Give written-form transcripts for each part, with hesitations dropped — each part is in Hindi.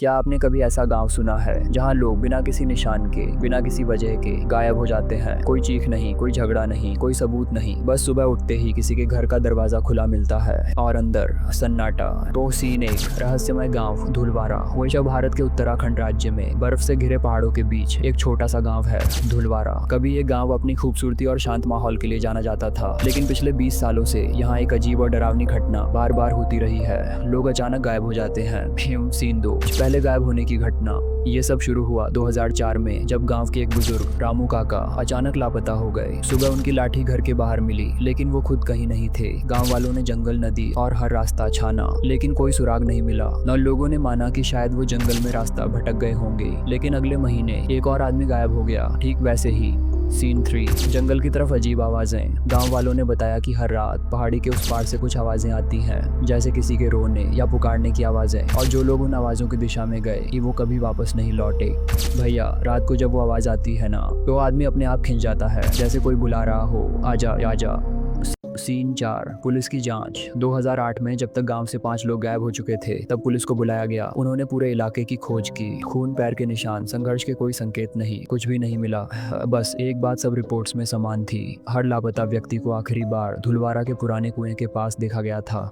क्या आपने कभी ऐसा गांव सुना है जहां लोग बिना किसी निशान के, बिना किसी वजह के गायब हो जाते हैं? कोई चीख नहीं, कोई झगड़ा नहीं, कोई सबूत नहीं, बस सुबह उठते ही किसी के घर का दरवाजा खुला मिलता है और अंदर सन्नाटा। तो सीन एक रहस्यमय गांव धुलवारा। ओडिशा भारत के उत्तराखंड राज्य में बर्फ से घिरे पहाड़ों के बीच एक छोटा सा गाँव है धुलवारा। कभी ये गाँव अपनी खूबसूरती और शांत माहौल के लिए जाना जाता था, लेकिन पिछले 20 सालों से यहाँ एक अजीब और डरावनी घटना बार बार होती रही है। लोग अचानक गायब हो जाते हैं। सीन 2 पहले गायब होने की घटना। ये सब शुरू हुआ 2004 में, जब गांव के एक बुजुर्ग रामू काका अचानक लापता हो गए। सुबह उनकी लाठी घर के बाहर मिली, लेकिन वो खुद कहीं नहीं थे। गांव वालों ने जंगल, नदी और हर रास्ता छाना, लेकिन कोई सुराग नहीं मिला। न लोगों ने माना कि शायद वो जंगल में रास्ता भटक गए होंगे। लेकिन अगले महीने एक और आदमी गायब हो गया, ठीक वैसे ही। सीन 3 जंगल की तरफ अजीब आवाजें। गांव वालों ने बताया कि हर रात पहाड़ी के उस पार से कुछ आवाजें आती हैं, जैसे किसी के रोने या पुकारने की आवाजें। और जो लोग उन आवाजों की दिशा में गए कि वो कभी वापस नहीं लौटे। भैया, रात को जब वो आवाज आती है ना, तो आदमी अपने आप खिंच जाता है, जैसे कोई बुला रहा हो, आजा आजा। सीन 4 पुलिस की जांच। 2008 में जब तक गांव से 5 लोग गायब हो चुके थे, तब पुलिस को बुलाया गया। उन्होंने पूरे इलाके की खोज की। खून, पैर के निशान, संघर्ष के कोई संकेत नहीं, कुछ भी नहीं मिला। बस एक बात सब रिपोर्ट्स में समान थी। हर लापता व्यक्ति को आखिरी बार धुलवारा के पुराने कुएं के पास देखा गया था।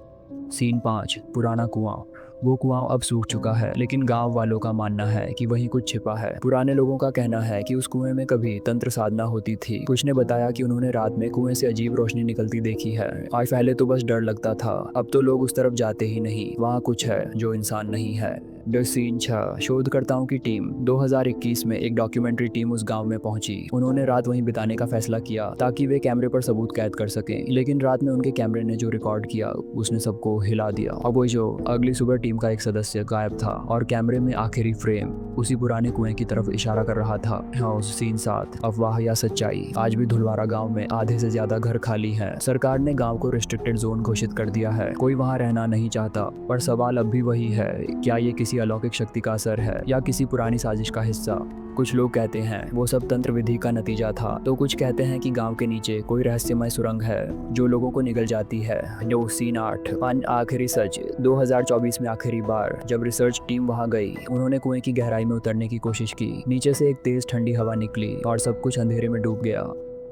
सीन 5 पुराना कुआं। वो कुआं अब सूख चुका है, लेकिन गांव वालों का मानना है कि वहीं कुछ छिपा है। पुराने लोगों का कहना है कि उस कुएं में कभी तंत्र साधना होती थी। कुछ ने बताया कि उन्होंने रात में कुएं से अजीब रोशनी निकलती देखी है। और पहले तो बस डर लगता था, अब तो लोग उस तरफ जाते ही नहीं। वहाँ कुछ है जो इंसान नहीं है। सीन 6 शोधकर्ताओं की टीम। 2021 में एक डॉक्यूमेंट्री टीम उस गांव में पहुंची। उन्होंने रात वहीं बिताने का फैसला किया ताकि वे कैमरे पर सबूत कैद कर सकें। लेकिन रात में उनके कैमरे ने जो रिकॉर्ड किया, उसने सबको हिला दिया। अब वो जो अगली सुबह टीम का एक सदस्य गायब था और कैमरे में आखिरी फ्रेम उसी पुराने कुएं की तरफ इशारा कर रहा था। सीन 7 अफवाह या सच्चाई। आज भी धुलवारा गांव में आधे से ज्यादा घर खाली हैं। सरकार ने गांव को रिस्ट्रिक्टेड जोन घोषित कर दिया है। कोई वहां रहना नहीं चाहता। पर सवाल अब भी वही है, क्या ये किसी अलौकिक शक्ति का असर है या किसी पुरानी साजिश का हिस्सा? कुछ लोग कहते हैं वो सब तंत्र विधि का नतीजा था, तो कुछ कहते हैं कि गांव के नीचे कोई रहस्यमय सुरंग है जो लोगों को निगल जाती है। सीन 8 आखिरी सच। 2024 में आखिरी बार जब रिसर्च टीम वहां गई, उन्होंने कुएं की गहराई में उतरने की कोशिश की। नीचे से एक तेज ठंडी हवा निकली और सब कुछ अंधेरे में डूब गया।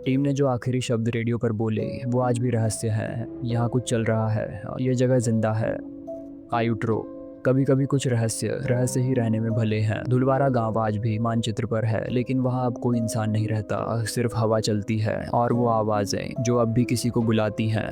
टीम ने जो आखिरी शब्द रेडियो पर बोले, वो आज भी रहस्य है। यहाँ कुछ चल रहा है, ये जगह जिंदा है। आयुट्रो। कभी कभी कुछ रहस्य ही रहने में भले हैं। धुलवारा गांव आज भी मानचित्र पर है, लेकिन वहां अब कोई इंसान नहीं रहता। सिर्फ हवा चलती है और वो आवाजें जो अब भी किसी को बुलाती हैं।